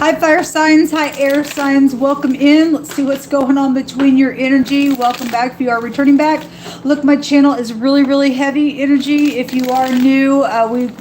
Hi, fire signs. Hi, air signs. Welcome in. Let's see what's going on between your energy. Welcome back if you are returning back. Look, my channel is really, really heavy energy. If you are new,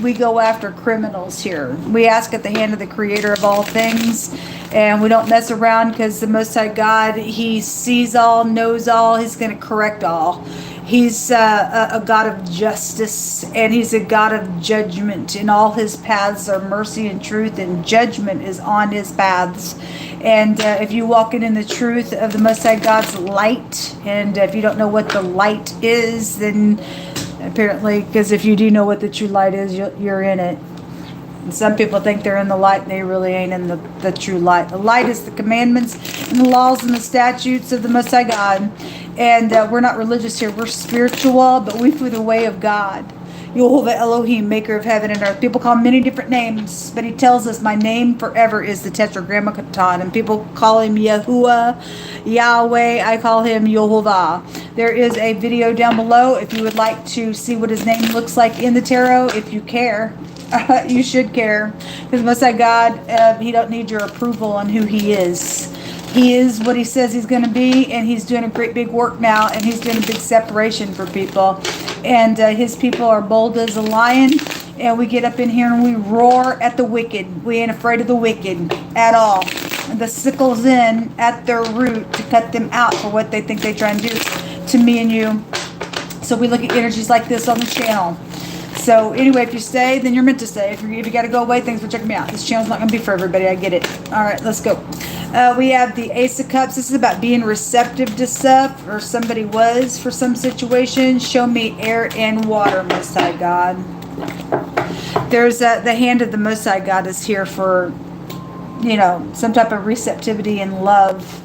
we go after criminals here. We ask at the hand of the creator of all things, and we don't mess around because the Most High God, he sees all, knows all. He's going to correct all. He's a God of justice, and he's a God of judgment. In all his paths are mercy and truth, and judgment is on his paths. And if you walk in the truth of the Most High God's light, and if you don't know what the light is, then apparently, because if you do know what the true light is, you're in it. And some people think they're in the light, and they really ain't in the true light. The light is the commandments and the laws and the statutes of the Most High God. And we're not religious here. We're spiritual, but we through the way of God. Word of Elohim, maker of heaven and earth. People call him many different names, but he tells us my name forever is the Tetragrammaton. And people call him Yahuwah, Yahweh. I call him Yehovah. There is a video down below if you would like to see what his name looks like in the tarot. If you care, you should care. Because Most High God, he don't need your approval on who he is. He is what he says he's going to be, and he's doing a great big work now, and he's doing a big separation for people. And his people are bold as a lion, and we get up in here and we roar at the wicked. We ain't afraid of the wicked at all. And the sickle's in at their root to cut them out for what they think they try and do to me and you. So we look at energies like this on the channel. So anyway, if you stay, then you're meant to stay. If you got to go away, thanks for checking me out. This channel's not going to be for everybody. I get it. All right, let's go. We have the Ace of Cups. This is about being receptive to stuff, or somebody was for some situation. Show me air and water, Most High God. There's the hand of the Most High God is here for, you know, some type of receptivity and love.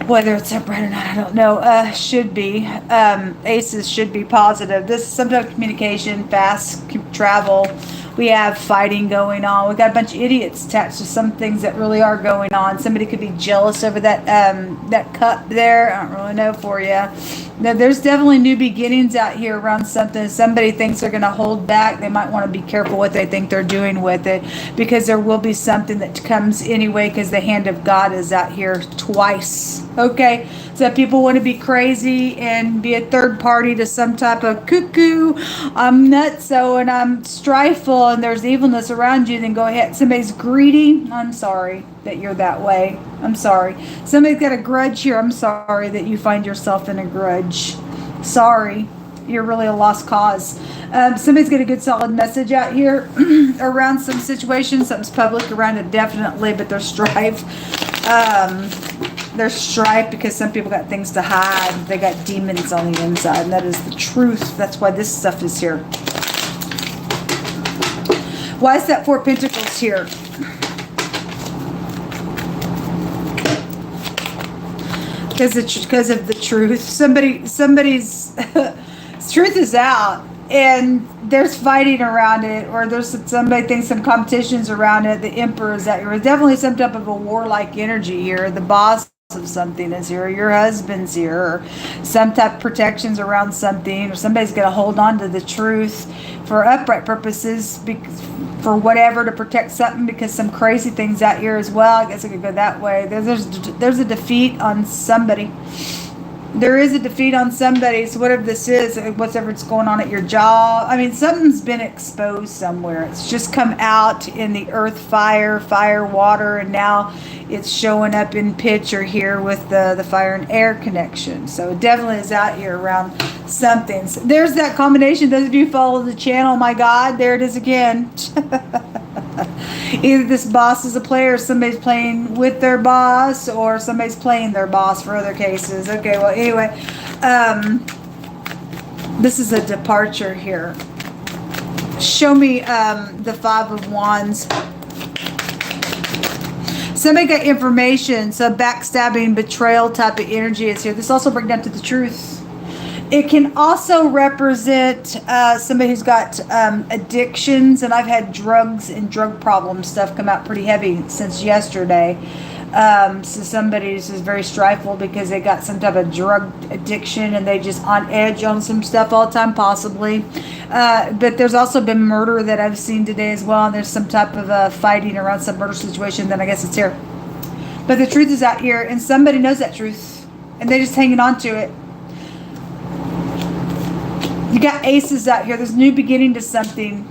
Whether it's upright or not, I don't know. Should be. Aces should be positive. This is some type of communication, fast travel. We have fighting going on. We got a bunch of idiots attached to some things that really are going on. Somebody could be jealous over that that cup there. I don't really know for you. Now, there's definitely new beginnings out here around something. Somebody thinks they're going to hold back. They might want to be careful what they think they're doing with it, because there will be something that comes anyway, because the hand of God is out here twice. Okay, so if people want to be crazy and be a third party to some type of cuckoo, I'm nutso and I'm strifeful and there's evilness around you, then go ahead. Somebody's greedy. I'm sorry that you're that way. I'm sorry. Somebody's got a grudge here. I'm sorry that you find yourself in a grudge. Sorry. You're really a lost cause. Somebody's got a good solid message out here around some situation. Something's public around it, definitely, but there's strife. There's strife because some people got things to hide. They got demons on the inside, and that is the truth. That's why this stuff is here. Why is that Four of Pentacles here? Because of the truth. Somebody's truth is out, and there's fighting around it, or there's somebody thinks some competitions around it. The Emperor is out here. There's definitely some type of a warlike energy here. The boss of something is here. Your husband's here, or some type of protections around something, or somebody's going to hold on to the truth for upright purposes, for whatever, to protect something, because some crazy things out here as well. I guess I could go that way. There's a defeat on somebody. There is a defeat on somebody. So whatever this is, whatever it's going on at your job, I mean, something's been exposed somewhere. It's just come out in the earth, fire, water, and now it's showing up in picture here with the fire and air connection. So it definitely is out here around something. So there's that combination. Those of you who follow the channel, my God, there it is again. Either this boss is a player, or somebody's playing with their boss, or somebody's playing their boss for other cases. Okay, well, anyway, this is a departure here. Show me the Five of Wands. Somebody got information, so backstabbing, betrayal type of energy is here. This also brings down to the truth. It can also represent somebody who's got addictions, and I've had drugs and drug problem stuff come out pretty heavy since yesterday. So somebody's is very strifeful because they got some type of drug addiction and they just on edge on some stuff all the time, possibly. But there's also been murder that I've seen today as well, and there's some type of fighting around some murder situation. Then I guess it's here. But the truth is out here, and somebody knows that truth, and they're just hanging on to it. You got aces out here. There's new beginning to something.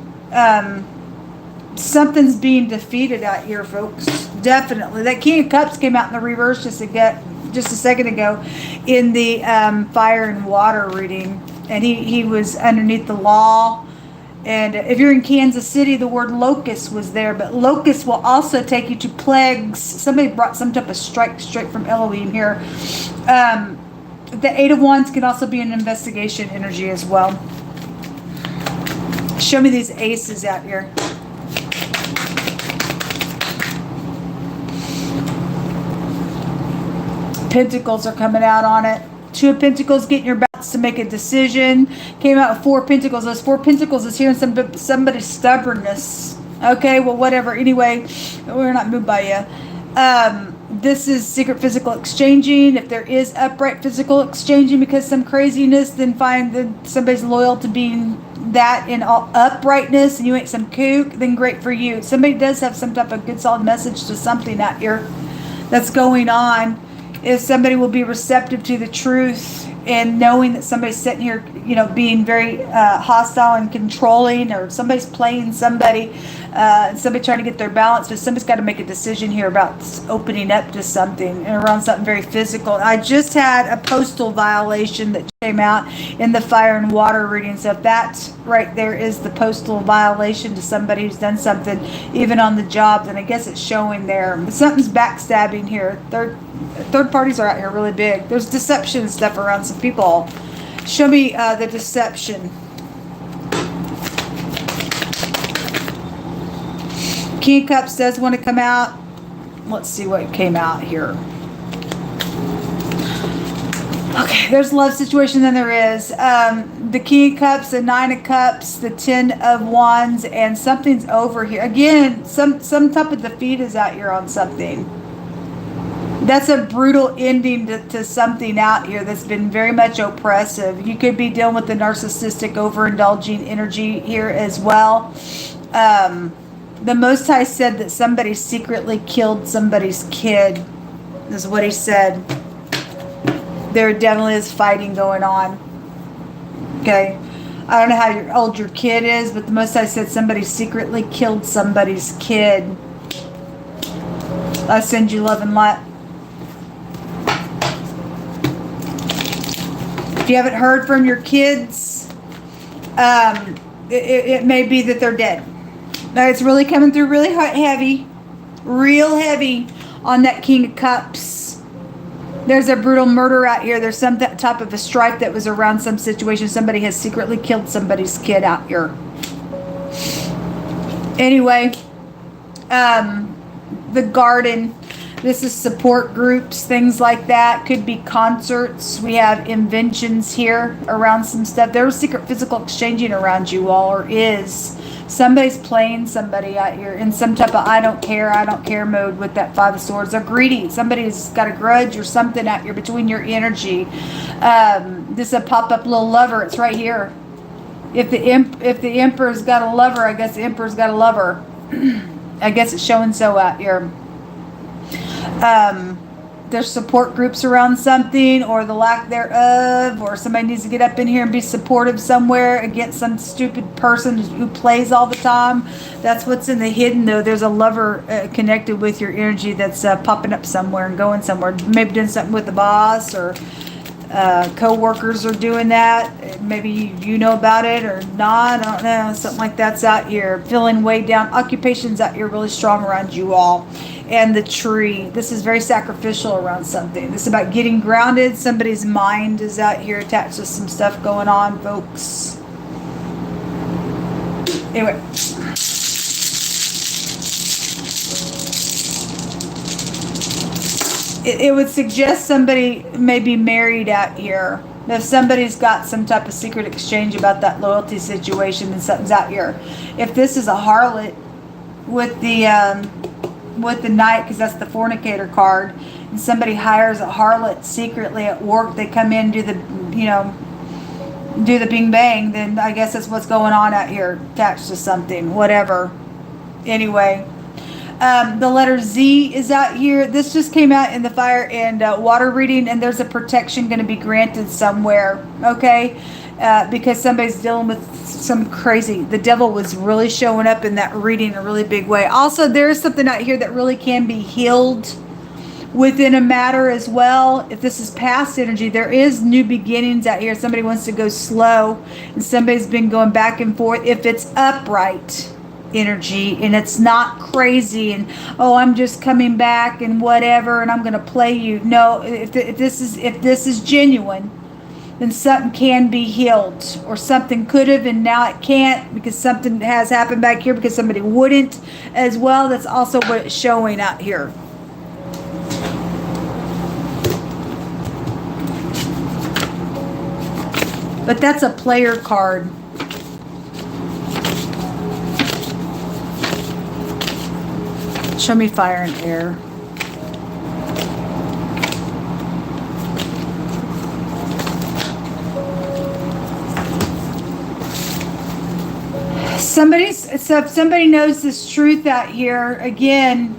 Something's being defeated out here, folks. Definitely. That King of Cups came out in the reverse just a second ago in the fire and water reading. And he was underneath the law. And if you're in Kansas City, the word locust was there. But locust will also take you to plagues. Somebody brought some type of strike straight from Elohim here. The Eight of Wands can also be an investigation energy as well. Show me these aces out here. Pentacles are coming out on it. Two of Pentacles, getting your balance to make a decision. Came out with Four of Pentacles. Those Four of Pentacles is here in somebody's stubbornness. Okay, well, whatever. Anyway, we're not moved by you. This is secret physical exchanging. If there is upright physical exchanging because some craziness, then find that somebody's loyal to being that in all uprightness and you ain't some kook, then great for you. Somebody does have some type of good solid message to something out here that's going on. If somebody will be receptive to the truth and knowing that somebody's sitting here, being very hostile and controlling, or somebody's playing somebody, somebody trying to get their balance, but somebody's got to make a decision here about opening up to something and around something very physical. I just had a postal violation that came out in the fire and water reading. So if that right there is the postal violation to somebody who's done something, even on the job, then I guess it's showing there. Something's backstabbing here. Third parties are out here really big. There's deception and stuff around some people. Show me the deception. King of Cups does want to come out. Let's see what came out here. Okay, there's love situation, then there is. The King of Cups, the Nine of Cups, the Ten of Wands, and something's over here. Again, some type of defeat is out here on something. That's a brutal ending to something out here that's been very much oppressive. You could be dealing with the narcissistic, overindulging energy here as well. The Most High said that somebody secretly killed somebody's kid, is what he said. There definitely is fighting going on. Okay. I don't know how old your kid is, but the Most High said somebody secretly killed somebody's kid. I send you love and light. If you haven't heard from your kids, it may be that they're dead. Now it's really coming through really heavy, real heavy on that King of Cups. There's a brutal murder out here. There's some type of a strife that was around some situation. Somebody has secretly killed somebody's kid out here. Anyway, the garden. This is support groups, things like that. Could be concerts. We have inventions here around some stuff. There was secret physical exchanging around you all, or is. Somebody's playing somebody out here in some type of I don't care mode with that Five of Swords. They're greedy. Somebody's got a grudge or something out here between your energy. This is a pop-up little lover. It's right here. If the Emperor's got a lover, I guess the Emperor's got a lover. I guess it's showing so out here. There's support groups around something, or the lack thereof, or somebody needs to get up in here and be supportive somewhere against some stupid person who plays all the time. That's what's in the hidden, though. There's a lover connected with your energy that's popping up somewhere and going somewhere. Maybe doing something with the boss, or co-workers are doing that. Maybe you know about it or not. I don't know. Something like that's out here. Feeling weighed down. Occupations out here really strong around you all. And the tree. This is very sacrificial around something. This is about getting grounded. Somebody's mind is out here attached to some stuff going on, folks. Anyway. It would suggest somebody may be married out here. If somebody's got some type of secret exchange about that loyalty situation, then something's out here. If this is a harlot with the with the Knight, because that's the fornicator card, and somebody hires a harlot secretly at work, they come in, do the, do the bing bang, then I guess that's what's going on out here, attached to something, whatever. Anyway, the letter Z is out here. This just came out in the fire and water reading, and there's a protection going to be granted somewhere, okay? Because somebody's dealing with some crazy, the devil was really showing up in that reading in a really big way. Also, there is something out here that really can be healed within a matter as well. If this is past energy, there is new beginnings out here. Somebody wants to go slow, and somebody's been going back and forth. If it's upright energy and it's not crazy and, oh, I'm just coming back and whatever and I'm going to play you. No, if this is genuine, then something can be healed, or something could have and now it can't because something has happened back here because somebody wouldn't as well. That's also what it's showing out here. But that's a player card. Show me fire and air. So if somebody knows this truth out here, again,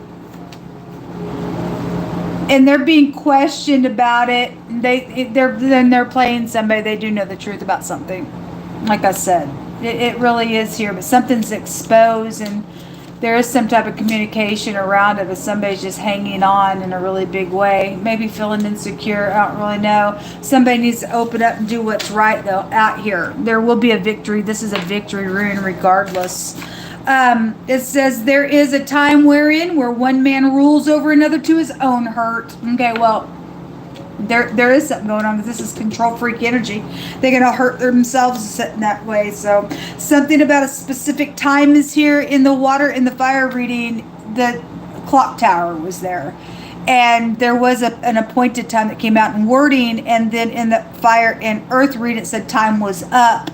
and they're being questioned about it, they're playing somebody, they do know the truth about something. Like I said, it really is here, but something's exposed and there is some type of communication around it, but somebody's just hanging on in a really big way. Maybe feeling insecure. I don't really know. Somebody needs to open up and do what's right, though, out here. There will be a victory. This is a victory rune regardless. It says, there is a time where one man rules over another to his own hurt. Okay, well, there is something going on because this is control freak energy. They're going to hurt themselves sitting that way. So something about a specific time is here in the water, in the fire reading. The clock tower was there. And there was an appointed time that came out in wording. And then in the fire and earth reading, it said time was up.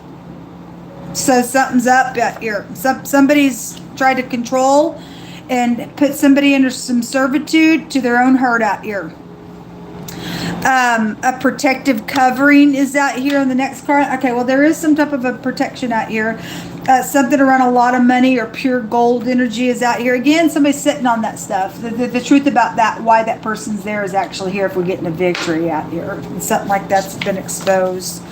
So something's up out here. Somebody's tried to control and put somebody under some servitude to their own hurt out here. A protective covering is out here on the next card. Okay, well, there is some type of a protection out here. Something around a lot of money or pure gold energy is out here. Again, somebody's sitting on that stuff. The truth about that, why that person's there, is actually here if we're getting a victory out here. Something like that's been exposed.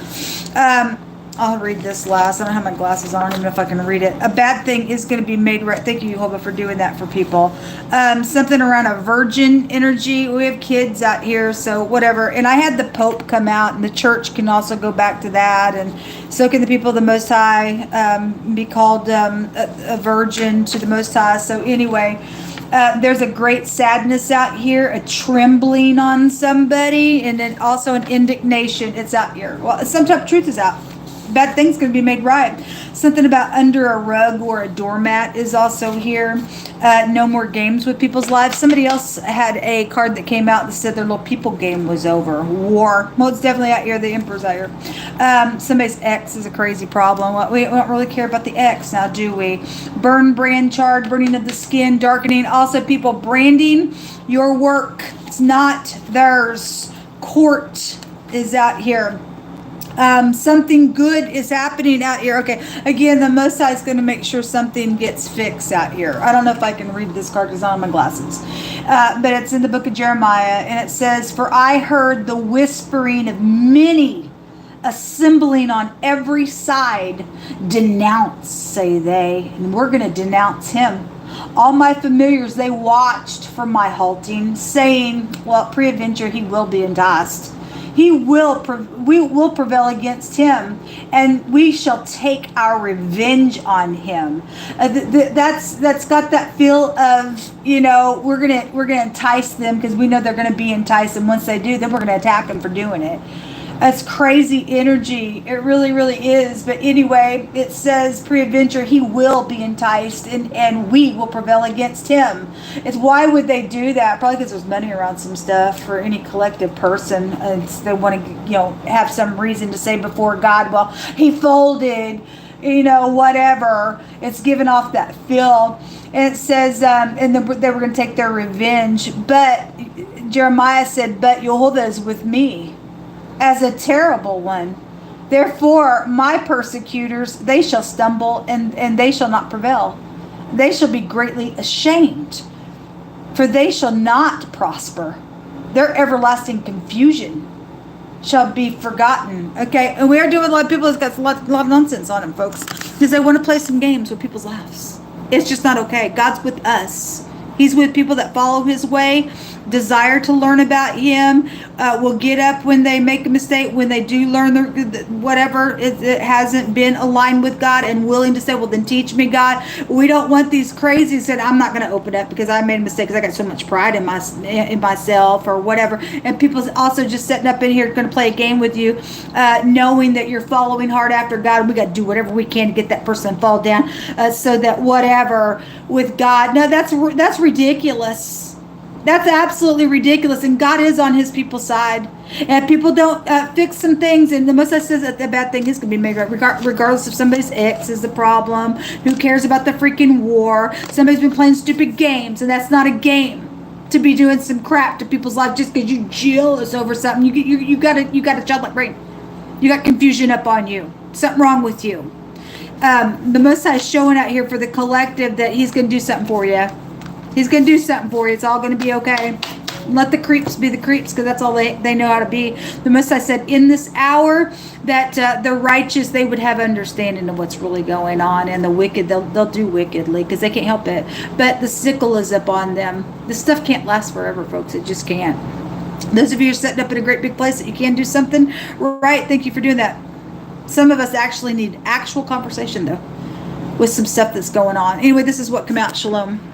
I'll read this last. I don't have my glasses on. I don't even know if I can read it. A bad thing is going to be made right. Thank you, Jehovah, for doing that for people. Something around a virgin energy. We have kids out here, so whatever. And I had the Pope come out, and the church can also go back to that. And so can the people of the Most High be called a virgin to the Most High. So anyway, there's a great sadness out here, a trembling on somebody, and then also an indignation. It's out here. Well, some type of truth is out. Bad things going to be made right. Something about under a rug or a doormat is also here. No more games with people's lives. Somebody else had a card that came out that said their little people game was over. War. Well, it's definitely out here. The Emperor's out here. Somebody's ex is a crazy problem. We don't really care about the ex now, do we? Burn, brand, charred, burning of the skin, darkening. Also, people branding your work. It's not theirs. Court is out here. Something good is happening out here. Okay, again, the Most High is going to make sure something gets fixed out here. I don't know if I can read this card because I don't have my glasses. But it's in the book of Jeremiah, and it says, "For I heard the whispering of many assembling on every side. Denounce, say they." And we're going to denounce him. All my familiars, they watched for my halting, saying, well, peradventure he will be enticed. We will prevail against him, and we shall take our revenge on him. That's got that feel of, we're gonna entice them because we know they're gonna be enticed, and once they do, then we're gonna attack them for doing it. That's crazy energy. It really, really is. But anyway, it says, peradventure, he will be enticed, and we will prevail against him. It's why would they do that? Probably because there's money around some stuff for any collective person. They want to, have some reason to say before God, well, he folded, whatever. It's giving off that feel. And it says, and they were going to take their revenge. But Jeremiah said, but Yehovah is with me as a terrible one. Therefore, my persecutors, they shall stumble and they shall not prevail. They shall be greatly ashamed, for they shall not prosper. Their everlasting confusion shall be forgotten. Okay, and we are dealing with a lot of people that's got a lot of nonsense on them, folks, because they want to play some games with people's lives. It's just not okay. God's with us. He's with people that follow his way, desire to learn about him, will get up when they make a mistake, when they do learn whatever it hasn't been aligned with God, and willing to say, well, then teach me, God. We don't want these crazies that I'm not going to open up because I made a mistake because I got so much pride in myself or whatever. And people also just sitting up in here going to play a game with you, knowing that you're following hard after God. We got to do whatever we can to get that person to fall down, so that whatever with God. No, that's ridiculous. That's absolutely ridiculous, and God is on his people's side. And people don't fix some things, and the Most High says that the bad thing is going to be made right, regardless if somebody's ex is the problem. Who cares about the freaking war? Somebody's been playing stupid games, and that's not a game. To be doing some crap to people's life just because you're jealous over something. You got a childlike brain. You got confusion up on you. Something wrong with you. The Most High is showing out here for the collective that he's going to do something for you. He's going to do something for you. It's all going to be okay. Let the creeps be the creeps, because that's all they know how to be. The Most High said in this hour that the righteous, they would have understanding of what's really going on, and the wicked, they'll do wickedly because they can't help it. But the sickle is up on them. This stuff can't last forever, folks. It just can't. Those of you who are setting up in a great big place that you can do something right, thank you for doing that. Some of us actually need actual conversation, though, with some stuff that's going on. Anyway, this is what come out. Shalom.